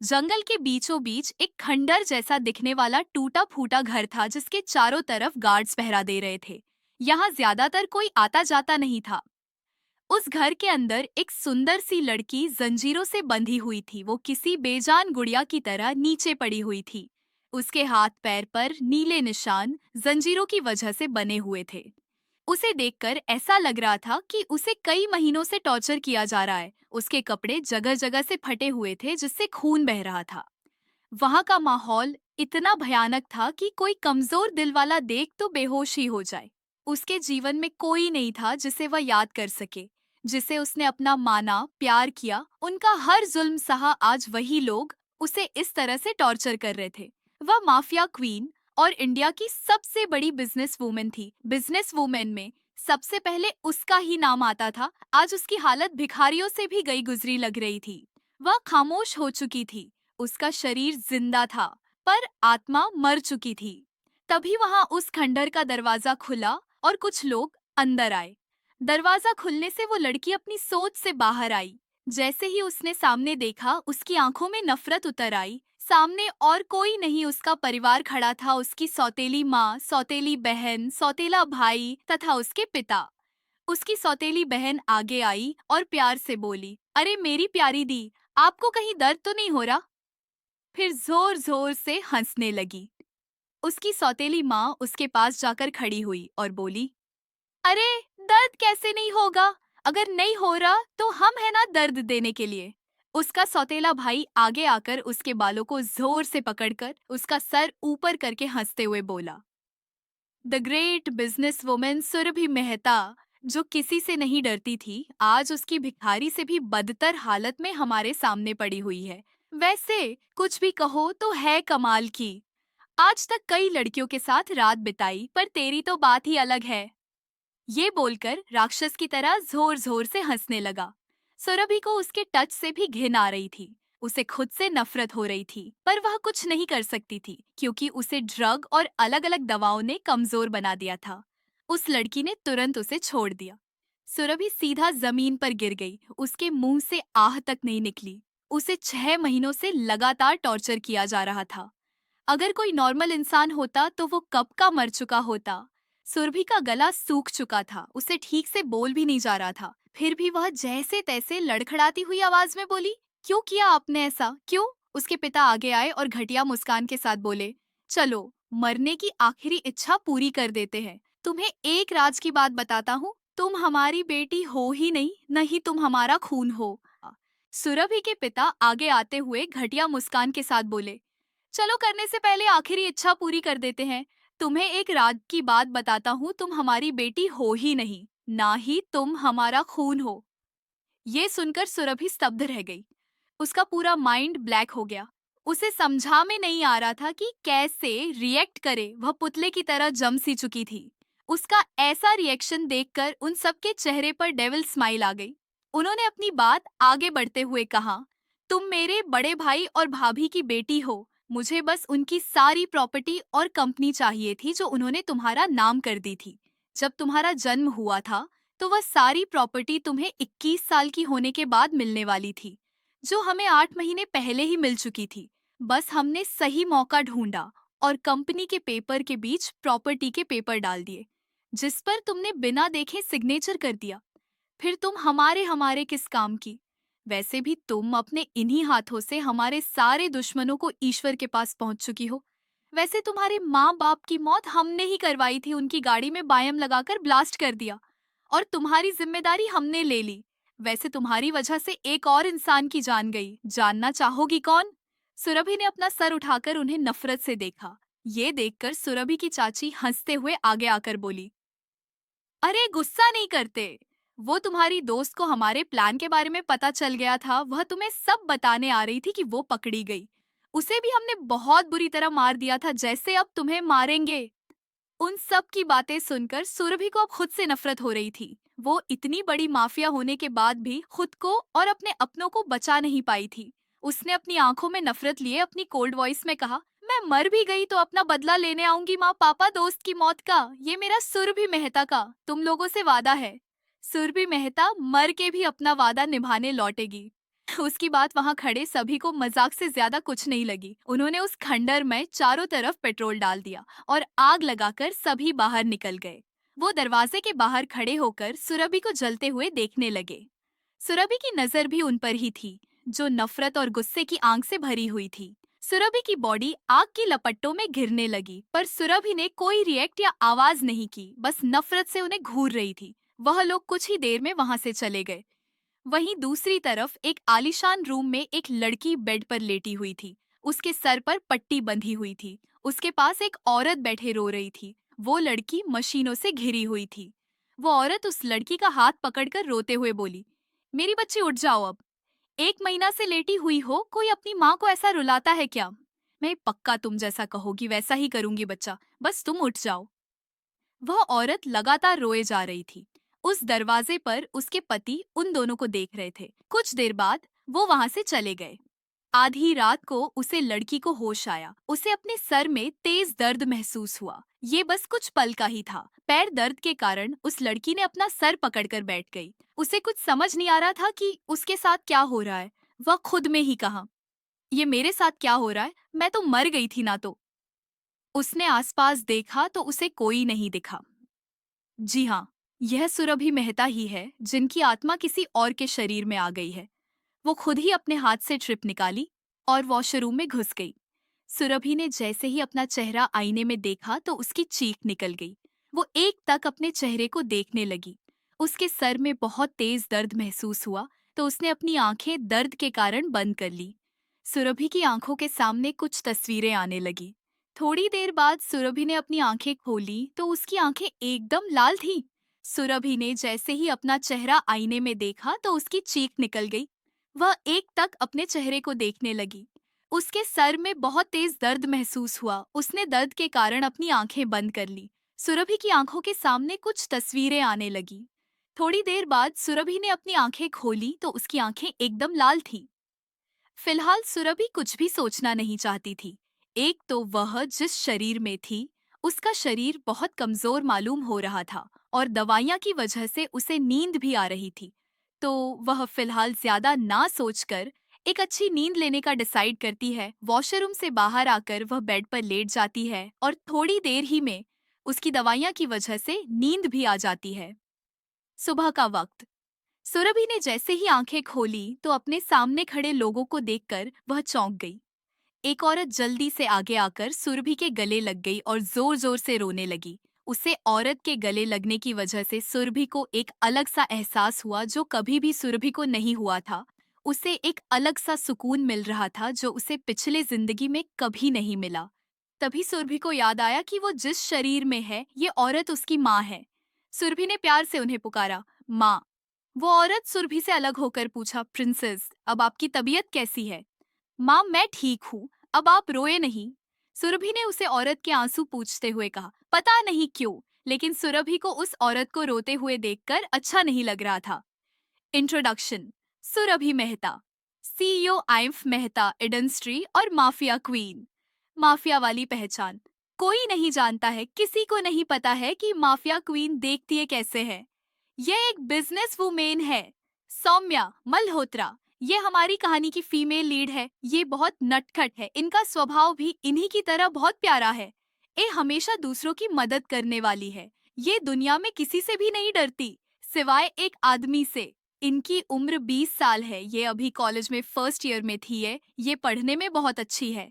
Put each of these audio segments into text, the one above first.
जंगल के बीचों बीच एक खंडर जैसा दिखने वाला टूटा फूटा घर था जिसके चारों तरफ गार्ड्स पहरा दे रहे थे। यहाँ ज्यादातर कोई आता जाता नहीं था। उस घर के अंदर एक सुंदर सी लड़की जंजीरों से बंधी हुई थी। वो किसी बेजान गुड़िया की तरह नीचे पड़ी हुई थी। उसके हाथ पैर पर नीले निशान जंजीरों की वजह से बने हुए थे। उसे देखकर ऐसा लग रहा था कि उसे कई महीनों से टॉर्चर किया जा रहा है। उसके कपड़े जगह जगह से फटे हुए थे जिससे खून बह रहा था। वहां का माहौल इतना भयानक था कि कोई कमजोर दिल वाला देख तो बेहोश ही हो जाए। उसके जीवन में कोई नहीं था जिसे वह याद कर सके, जिसे उसने अपना माना, प्यार किया। उनका हर जुल्म सहा। आज वही लोग उसे इस तरह से टॉर्चर कर रहे थे। वह माफिया क्वीन और इंडिया की सबसे बड़ी बिजनेस वूमेन थी। बिजनेस वूमेन में सबसे पहले उसका ही नाम आता था। आज उसकी हालत भिखारियों से भी गई गुजरी लग रही थी। वह खामोश हो चुकी थी। उसका शरीर जिंदा था, पर आत्मा मर चुकी थी। तभी वहां उस खंडर का दरवाजा खुला और कुछ लोग अंदर आए। दरवाजा खुलने से वो लड़की अपनी सोच से बाहर आई। जैसे ही उसने सामने देखा, उसकी आंखों में नफरत उतर आई। सामने और कोई नहीं, उसका परिवार खड़ा था। उसकी सौतेली माँ, सौतेली बहन, सौतेला भाई तथा उसके पिता। उसकी सौतेली बहन आगे आई और प्यार से बोली, अरे मेरी प्यारी दी, आपको कहीं दर्द तो नहीं हो रहा? फिर जोर जोर से हंसने लगी। उसकी सौतेली माँ उसके पास जाकर खड़ी हुई और बोली, अरे दर्द कैसे नहीं होगा? अगर नहीं हो रहा तो हम है ना दर्द देने के लिए। उसका सौतेला भाई आगे आकर उसके बालों को जोर से पकड़कर उसका सर ऊपर करके हंसते हुए बोला, the great business women Surbhi Mehta, जो किसी से नहीं डरती थी, आज उसकी भिखारी से भी बदतर हालत में हमारे सामने पड़ी हुई है। वैसे कुछ भी कहो तो है कमाल की। आज तक कई लड़कियों के साथ रात बिताई, पर तेरी तो बात ही अलग है। ये बोलकर राक्षस की तरह जोर जोर से हंसने लगा। सुरभि को उसके टच से भी घिन आ रही थी। उसे खुद से नफरत हो रही थी, पर वह कुछ नहीं कर सकती थी क्योंकि उसे ड्रग और अलग अलग दवाओं ने कमजोर बना दिया था। उस लड़की ने तुरंत उसे छोड़ दिया। सुरभि सीधा जमीन पर गिर गई। उसके मुंह से आह तक नहीं निकली। उसे 6 महीनों से लगातार टॉर्चर किया जा रहा था। अगर कोई नॉर्मल इंसान होता तो वो कब का मर चुका होता। सुरभि का गला सूख चुका था। उसे ठीक से बोल भी नहीं जा रहा था। फिर भी वह जैसे तैसे लड़खड़ाती हुई आवाज में बोली, क्यों किया आपने ऐसा, क्यों? उसके पिता आगे आए और घटिया मुस्कान के साथ बोले, चलो मरने की आखिरी इच्छा पूरी कर देते हैं। तुम्हें एक राज की बात बताता हूँ, तुम हमारी बेटी हो ही नहीं, न ही तुम हमारा खून हो। सुरभि के पिता आगे आते हुए घटिया मुस्कान के साथ बोले, चलो करने से पहले आखिरी इच्छा पूरी कर देते हैं। तुम्हें एक राज की बात बताता हूँ, तुम हमारी बेटी हो ही नहीं, ना ही तुम हमारा खून हो। ये सुनकर सुरभि स्तब्ध रह गई। उसका पूरा माइंड ब्लैक हो गया। उसे समझा में नहीं आ रहा था कि कैसे रिएक्ट करे। वह पुतले की तरह जम सी चुकी थी। उसका ऐसा रिएक्शन देखकर उन सबके चेहरे पर डेविल स्माइल आ गई। उन्होंने अपनी बात आगे बढ़ते हुए कहा, तुम मेरे बड़े भाई और भाभी की बेटी हो। मुझे बस उनकी सारी प्रॉपर्टी और कंपनी चाहिए थी जो उन्होंने तुम्हारा नाम कर दी थी। जब तुम्हारा जन्म हुआ था तो वह सारी प्रॉपर्टी तुम्हें 21 साल की होने के बाद मिलने वाली थी, जो हमें 8 महीने पहले ही मिल चुकी थी। बस हमने सही मौका ढूंढा और कंपनी के पेपर के बीच प्रॉपर्टी के पेपर डाल दिए, जिस पर तुमने बिना देखे सिग्नेचर कर दिया। फिर तुम हमारे हमारे किस काम की? वैसे भी तुम अपने इन्हीं हाथों से हमारे सारे दुश्मनों को ईश्वर के पास पहुंच चुकी हो। वैसे तुम्हारे माँ बाप की मौत हमने ही करवाई थी, उनकी गाड़ी में बायम लगाकर ब्लास्ट कर दिया और तुम्हारी जिम्मेदारी हमने ले ली। वैसे तुम्हारी वजह से एक और इंसान की जान गई। जानना चाहोगी कौन? सुरभि ने अपना सर उठाकर उन्हें नफरत से देखा। ये देखकर सुरभि की चाची हंसते हुए आगे आकर बोली, अरे गुस्सा नहीं करते। वो तुम्हारी दोस्त को हमारे प्लान के बारे में पता चल गया था। वह तुम्हें सब बताने आ रही थी कि वो पकड़ी गई। उसे भी हमने बहुत बुरी तरह मार दिया था, जैसे अब तुम्हें मारेंगे। उन सब की बातें सुनकर सुरभि को अब खुद से नफरत हो रही थी। वो इतनी बड़ी माफिया होने के बाद भी खुद को और अपने अपनों को बचा नहीं पाई थी। उसने अपनी आंखों में नफरत लिए अपनी कोल्ड वॉइस में कहा, मैं मर भी गई तो अपना बदला लेने आऊंगी माँ पापा दोस्त की मौत का। ये मेरा सुरभि मेहता का तुम लोगों से वादा है। सुरभि मेहता मर के भी अपना वादा निभाने लौटेगी। उसकी बात वहां खड़े सभी को मजाक से ज्यादा कुछ नहीं लगी। उन्होंने उस खंडर में चारों तरफ पेट्रोल डाल दिया और आग लगाकर सभी बाहर निकल गए। वो दरवाजे के बाहर खड़े होकर सुरभि को जलते हुए देखने लगे। सुरभि की नजर भी उन पर ही थी, जो नफरत और गुस्से की आग से भरी हुई थी। सुरभि की बॉडी आग की लपटों में घिरने लगी, पर सुरभि ने कोई रिएक्ट या आवाज नहीं की, बस नफरत से उन्हें घूर रही थी। वह लोग कुछ ही देर में वहां से चले गए। वहीं दूसरी तरफ एक आलीशान रूम में एक लड़की बेड पर लेटी हुई थी। उसके सर पर पट्टी बंधी हुई थी। उसके पास एक औरत बैठे रो रही थी। वो लड़की मशीनों से घिरी हुई थी। वो औरत उस लड़की का हाथ पकड़कर रोते हुए बोली, मेरी बच्ची उठ जाओ अब। 1 महीना से लेटी हुई हो, कोई अपनी माँ को ऐसा रुलाता है क्या? मैं पक्का तुम जैसा कहोगी वैसा ही करूंगी बच्चा, बस तुम उठ जाओ। वह औरत लगातार रोए जा रही थी। उस दरवाजे पर उसके पति उन दोनों को देख रहे थे। कुछ देर बाद वो वहां से चले गए। आधी रात को उसे लड़की को होश आया। उसे अपने सर में तेज दर्द महसूस हुआ। ये बस कुछ पल का ही था। पैर दर्द के कारण उस लड़की ने अपना सर पकड़कर बैठ गई। उसे कुछ समझ नहीं आ रहा था कि उसके साथ क्या हो रहा है। वह खुद में ही कहा, ये मेरे साथ क्या हो रहा है? मैं तो मर गई थी ना तो। उसने आसपास देखा तो उसे कोई नहीं दिखा। जी हाँ, यह सुरभि मेहता ही है, जिनकी आत्मा किसी और के शरीर में आ गई है। वो खुद ही अपने हाथ से ट्रिप निकाली और वॉशरूम में घुस गई। सुरभि ने जैसे ही अपना चेहरा आईने में देखा तो उसकी चीख निकल गई। वो एक तक अपने चेहरे को देखने लगी। उसके सर में बहुत तेज दर्द महसूस हुआ, तो उसने अपनी आंखें दर्द के कारण बंद कर ली। सुरभि की आंखों के सामने कुछ तस्वीरें आने लगी। थोड़ी देर बाद सुरभि ने अपनी आंखें खोली तो उसकी आंखें एकदम लाल थीं। सुरभि ने जैसे ही अपना चेहरा आईने में देखा तो उसकी चीख निकल गई। वह एक तक अपने चेहरे को देखने लगी। उसके सर में बहुत तेज दर्द महसूस हुआ। उसने दर्द के कारण अपनी आंखें बंद कर ली। सुरभि की आंखों के सामने कुछ तस्वीरें आने लगी। थोड़ी देर बाद सुरभि ने अपनी आंखें खोली तो उसकी आंखें एकदम लाल थी। फिलहाल सुरभि कुछ भी सोचना नहीं चाहती थी। एक तो वह जिस शरीर में थी, उसका शरीर बहुत कमजोर मालूम हो रहा था और दवाइयां की वजह से उसे नींद भी आ रही थी। तो वह फिलहाल ज्यादा ना सोचकर एक अच्छी नींद लेने का डिसाइड करती है। वॉशरूम से बाहर आकर वह बेड पर लेट जाती है और थोड़ी देर ही में उसकी दवाइयां की वजह से नींद भी आ जाती है। सुबह का वक्त। सुरभि ने जैसे ही आंखें खोली तो अपने सामने खड़े लोगों को देखकर वह चौंक गई। एक औरत जल्दी से आगे आकर सुरभि के गले लग गई और जोर जोर से रोने लगी। उसे औरत के गले लगने की वजह से सुरभि को एक अलग सा एहसास हुआ, जो कभी भी सुरभि को नहीं हुआ था। उसे एक अलग सा सुकून मिल रहा था, जो उसे पिछले जिंदगी में कभी नहीं मिला। तभी सुरभि को याद आया कि वो जिस शरीर में है, ये औरत उसकी माँ है। सुरभि ने प्यार से उन्हें पुकारा, माँ। वो औरत सुरभि से अलग होकर पूछा, प्रिंसेस, अब आपकी तबीयत कैसी है? माँ, मैं ठीक हूँ, अब आप रोए नहीं। सुरभि ने उसे औरत के आंसू पूछते हुए कहा। पता नहीं क्यों, लेकिन सुरभि को उस औरत को रोते हुए देखकर अच्छा नहीं लग रहा था। इंट्रोडक्शन। सुरभि मेहता, सीईओ आइम्फ मेहता इंडस्ट्री और माफिया क्वीन। माफिया वाली पहचान। कोई नहीं जानता है, किसी को नहीं पता है कि माफिया क्वीन देखती है कैसे है। ये एक बिजनेस वुमेन है, सौम्या मल्होत्रा। ये हमारी कहानी की फीमेल लीड है। ये बहुत नटखट है। इनका स्वभाव भी इन्हीं की तरह बहुत प्यारा है। ये हमेशा दूसरों की मदद करने वाली है। ये दुनिया में किसी से भी नहीं डरती, सिवाय एक आदमी से। इनकी उम्र 20 साल है। ये अभी कॉलेज में फर्स्ट ईयर में थी है। ये पढ़ने में बहुत अच्छी है।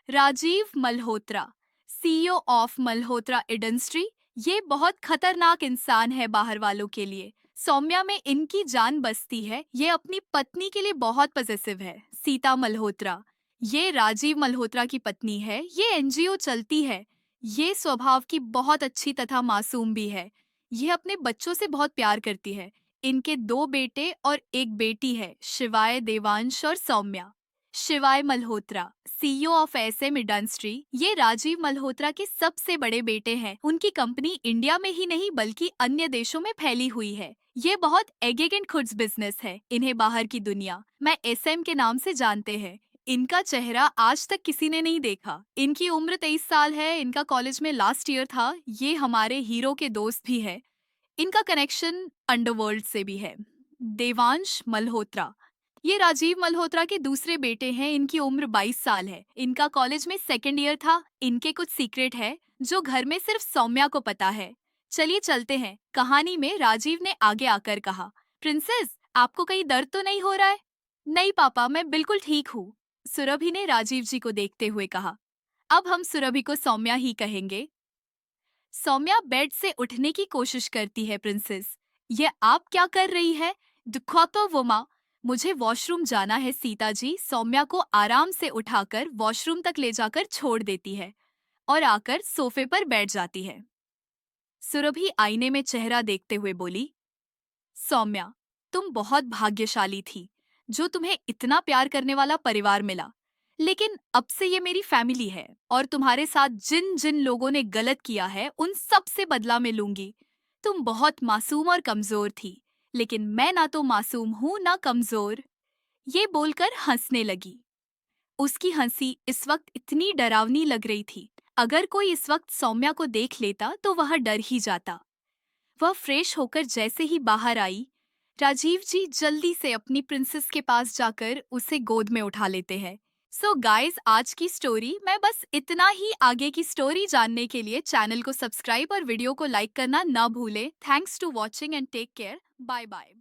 Rajeev Malhotra, CEO of Malhotra industry. ये बहुत खतरनाक इंसान है बाहर वालों के लिए। सौम्या में इनकी जान बसती है। ये अपनी पत्नी के लिए बहुत पजेसिव है। सीता मल्होत्रा, ये राजीव मल्होत्रा की पत्नी है। ये एनजीओ चलती है। ये स्वभाव की बहुत अच्छी तथा मासूम भी है। ये अपने बच्चों से बहुत प्यार करती है। इनके 2 बेटे और एक बेटी है, शिवाय, देवांश और Saumya. Shivaay Malhotra, CEO of SM industry. ये राजीव मल्होत्रा के सबसे बड़े बेटे हैं। उनकी कंपनी इंडिया में ही नहीं बल्कि अन्य देशों में फैली हुई है। ये बहुत एगेगेंट खुड्स बिजनेस है। इन्हें बाहर की दुनिया में एसएम के नाम से जानते हैं। इनका चेहरा आज तक किसी ने नहीं देखा। इनकी उम्र 23 साल है। इनका कॉलेज में लास्ट ईयर था। ये हमारे हीरो के दोस्त भी है। इनका कनेक्शन अंडरवर्ल्ड से भी है। देवांश मल्होत्रा, ये राजीव मल्होत्रा के दूसरे बेटे हैं। इनकी उम्र 22 साल है। इनका कॉलेज में सेकेंड ईयर था। इनके कुछ सीक्रेट है जो घर में सिर्फ सौम्या को पता है। चलिए चलते हैं। कहानी में राजीव ने आगे आकर कहा, प्रिंसेस, आपको कहीं दर्द तो नहीं हो रहा है? नहीं पापा, मैं बिल्कुल ठीक हूँ। सुरभि ने राजीव जी को देखते हुए कहा। अब हम सुरभि को सौम्या ही कहेंगे। सौम्या बेड से उठने की कोशिश करती है। प्रिंसेस, ये आप क्या कर रही है? दुखा तो वो माँ, मुझे वॉशरूम जाना है। सीता जी सौम्या को आराम से उठाकर वॉशरूम तक ले जाकर छोड़ देती है और आकर सोफे पर बैठ जाती है। सुरभि आईने में चेहरा देखते हुए बोली, सौम्या, तुम बहुत भाग्यशाली थी जो तुम्हें इतना प्यार करने वाला परिवार मिला। लेकिन अब से ये मेरी फैमिली है और तुम्हारे साथ जिन जिन लोगों ने गलत किया है उन सब से बदला मैं लूंगी। तुम बहुत मासूम और कमजोर थी, लेकिन मैं ना तो मासूम हूँ ना कमजोर। ये बोलकर हंसने लगी। उसकी हंसी इस वक्त इतनी डरावनी लग रही थी। अगर कोई इस वक्त सौम्या को देख लेता तो वह डर ही जाता। वह फ्रेश होकर जैसे ही बाहर आई, राजीव जी जल्दी से अपनी प्रिंसेस के पास जाकर उसे गोद में उठा लेते हैं। सो गाइस, आज की स्टोरी मैं बस इतना ही। आगे की स्टोरी जानने के लिए चैनल को सब्सक्राइब और वीडियो को लाइक करना ना भूलें। Thanks to watching and take care. Bye bye.